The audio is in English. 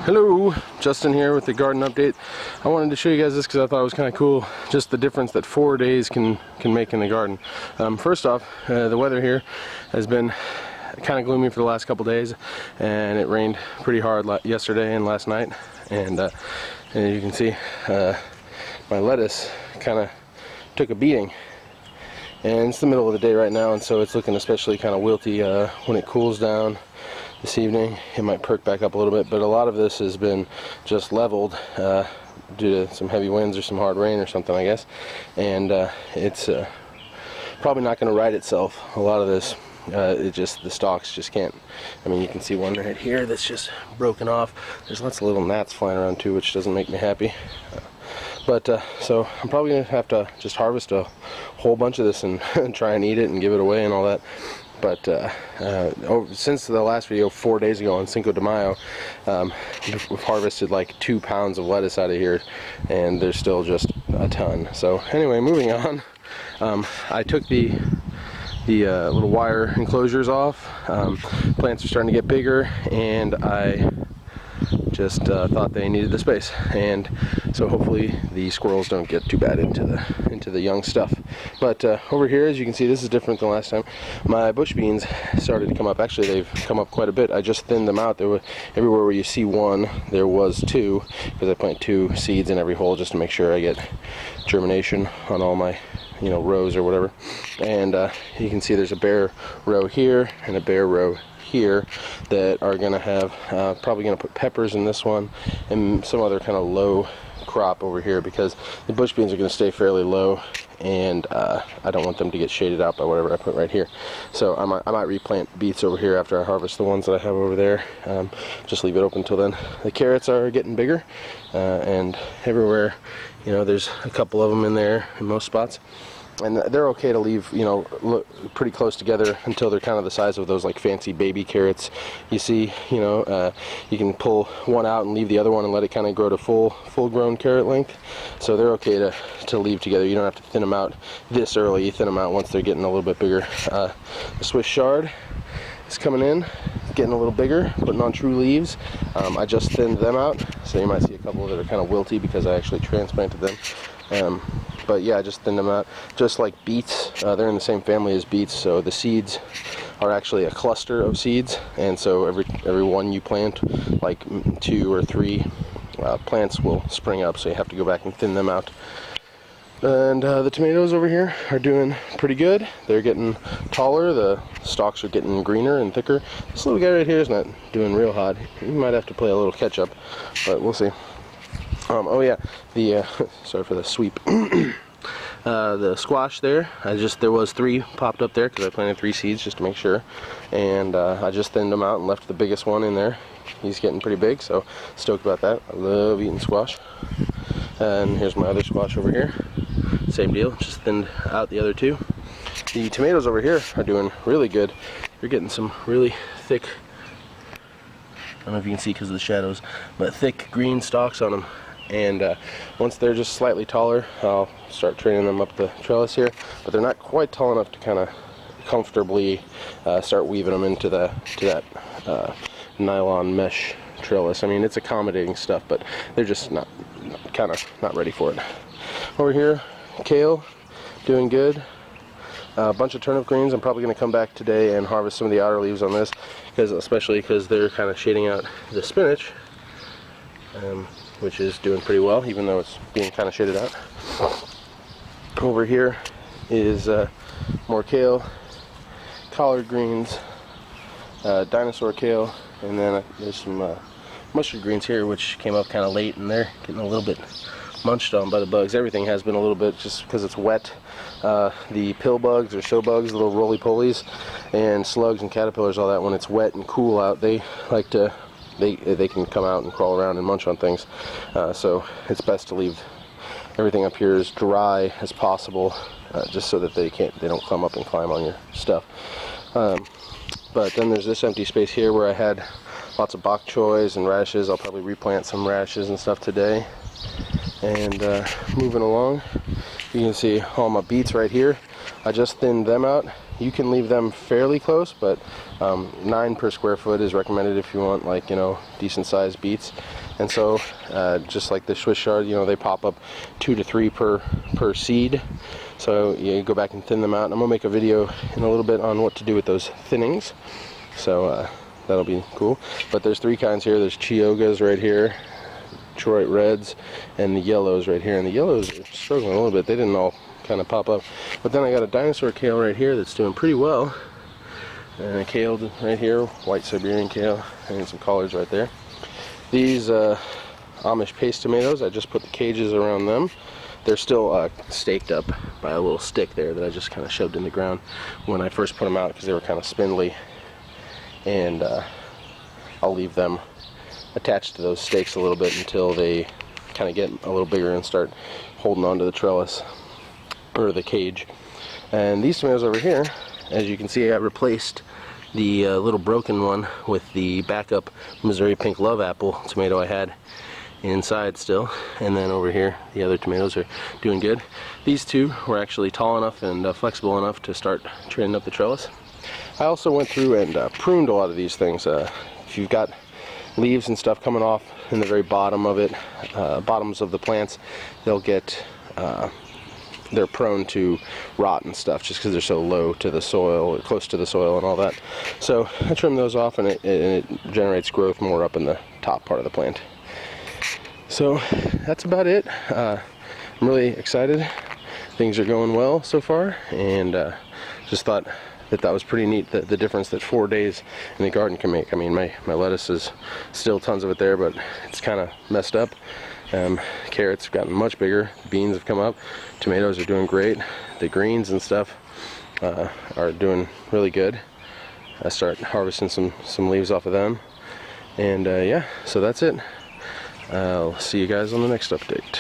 Hello, Justin here with the garden update. I wanted to show you guys this because I thought it was kind of cool, just the difference that 4 days can make in the garden. First off, the weather here has been kind of gloomy for the last couple days, and it rained pretty hard yesterday and last night. And you can see my lettuce kind of took a beating. And it's the middle of the day right now, and so it's looking especially kind of wilty. When it cools down this evening, it might perk back up a little bit, but a lot of this has been just leveled due to some heavy winds or some hard rain or something, I guess. And it's probably not going to right itself. A lot of this, the stalks just can't. I mean, you can see one right here that's just broken off. There's lots of little gnats flying around too, which doesn't make me happy. So I'm probably going to have to just harvest a whole bunch of this and try and eat it and give it away and all that. But since the last video 4 days ago on Cinco de Mayo, we've harvested like 2 pounds of lettuce out of here, and there's still just a ton. So anyway, moving on. I took the little wire enclosures off. Plants are starting to get bigger, and I just thought they needed the space, and so hopefully the squirrels don't get too bad into the young stuff. But over here, as you can see, this is different than last time. My bush beans started to come up. Actually, they've come up quite a bit. I just thinned them out. There were everywhere where you see one, there was 2, because I plant 2 seeds in every hole just to make sure I get germination on all my rows or whatever. And you can see there's a bare row here and a bare row here that are going to have probably going to put peppers in this one and some other kind of low crop over here, because the bush beans are going to stay fairly low, and I don't want them to get shaded out by whatever I put right here. So I might replant beets over here after I harvest the ones that I have over there. Just leave it open until then. The carrots are getting bigger, and everywhere, there's a couple of them in there in most spots. And they're okay to leave, look pretty close together until they're kind of the size of those like fancy baby carrots. You see, you can pull one out and leave the other one and let it kind of grow to full-grown carrot length. So they're okay to leave together. You don't have to thin them out this early. You thin them out once they're getting a little bit bigger. The Swiss chard is coming in, getting a little bigger, putting on true leaves. I just thinned them out, so you might see a couple that are kind of wilty because I actually transplanted them. But yeah, I just thinned them out. Just like beets, they're in the same family as beets, so the seeds are actually a cluster of seeds, and so every one you plant, like 2 or 3 plants will spring up, so you have to go back and thin them out. And the tomatoes over here are doing pretty good. They're getting taller, the stalks are getting greener and thicker. This little guy right here is not doing real hot. He might have to play a little catch up, but we'll see. Oh yeah, sorry for the sweep. The squash there, there was 3 popped up there because I planted 3 seeds just to make sure, and I just thinned them out and left the biggest one in there. He's getting pretty big, so stoked about that. I love eating squash. And here's my other squash over here. Same deal, just thinned out the other 2. The tomatoes over here are doing really good. They're getting some really thick, I don't know if you can see because of the shadows, but thick green stalks on them. And once they're just slightly taller, I'll start training them up the trellis here. But they're not quite tall enough to kind of comfortably start weaving them into that nylon mesh trellis. I mean, it's accommodating stuff, but they're just not ready for it. Over here, kale, doing good. A bunch of turnip greens. I'm probably going to come back today and harvest some of the outer leaves on this, especially because they're kind of shading out the spinach. Which is doing pretty well, even though it's being kind of shaded out. Over here is more kale, collard greens, dinosaur kale, and then there's some mustard greens here, which came up kind of late, and they're getting a little bit munched on by the bugs. Everything has been a little bit just because it's wet. The pill bugs or show bugs, little roly-polies, and slugs and caterpillars, all that, when it's wet and cool out, they like to they can come out and crawl around and munch on things. So it's best to leave everything up here as dry as possible, just so that they don't come up and climb on your stuff. But then there's this empty space here where I had lots of bok choys and radishes. I'll probably replant some radishes and stuff today. And moving along, you can see all my beets right here. I just thinned them out. you can leave them fairly close, but 9 per square foot is recommended if you want, like, you know, decent sized beets. And so just like the Swiss chard, you know, they pop up 2 to 3 per seed. So you go back and thin them out. And I'm gonna make a video in a little bit on what to do with those thinnings. So that'll be cool. But there's 3 kinds here. There's Chiyogas right here, Detroit Reds, and the yellows right here. And the yellows are struggling a little bit. They didn't all kind of pop up. But then I got a dinosaur kale right here that's doing pretty well. And a kale right here, white Siberian kale, and some collards right there. These Amish paste tomatoes, I just put the cages around them. They're still staked up by a little stick there that I just kind of shoved in the ground when I first put them out because they were kind of spindly. And I'll leave them attached to those stakes a little bit until they kind of get a little bigger and start holding onto the trellis or the cage. And these tomatoes over here, as you can see, I replaced the little broken one with the backup Missouri Pink Love Apple tomato I had inside still. And then over here, the other tomatoes are doing good. These 2 were actually tall enough and flexible enough to start training up the trellis. I also went through and pruned a lot of these things. If you've got leaves and stuff coming off in the very bottom of it, bottoms of the plants, they'll get they're prone to rot and stuff just because they're so low to the soil, or close to the soil and all that. So I trim those off, and it generates growth more up in the top part of the plant. So that's about it. I'm really excited. Things are going well so far, and just thought that was pretty neat, the difference that 4 days in the garden can make. I mean, my lettuce is still tons of it there, but it's kind of messed up. Carrots have gotten much bigger, beans have come up, tomatoes are doing great, the greens and stuff are doing really good. I start harvesting some leaves off of them, and yeah, so that's it. I'll see you guys on the next update.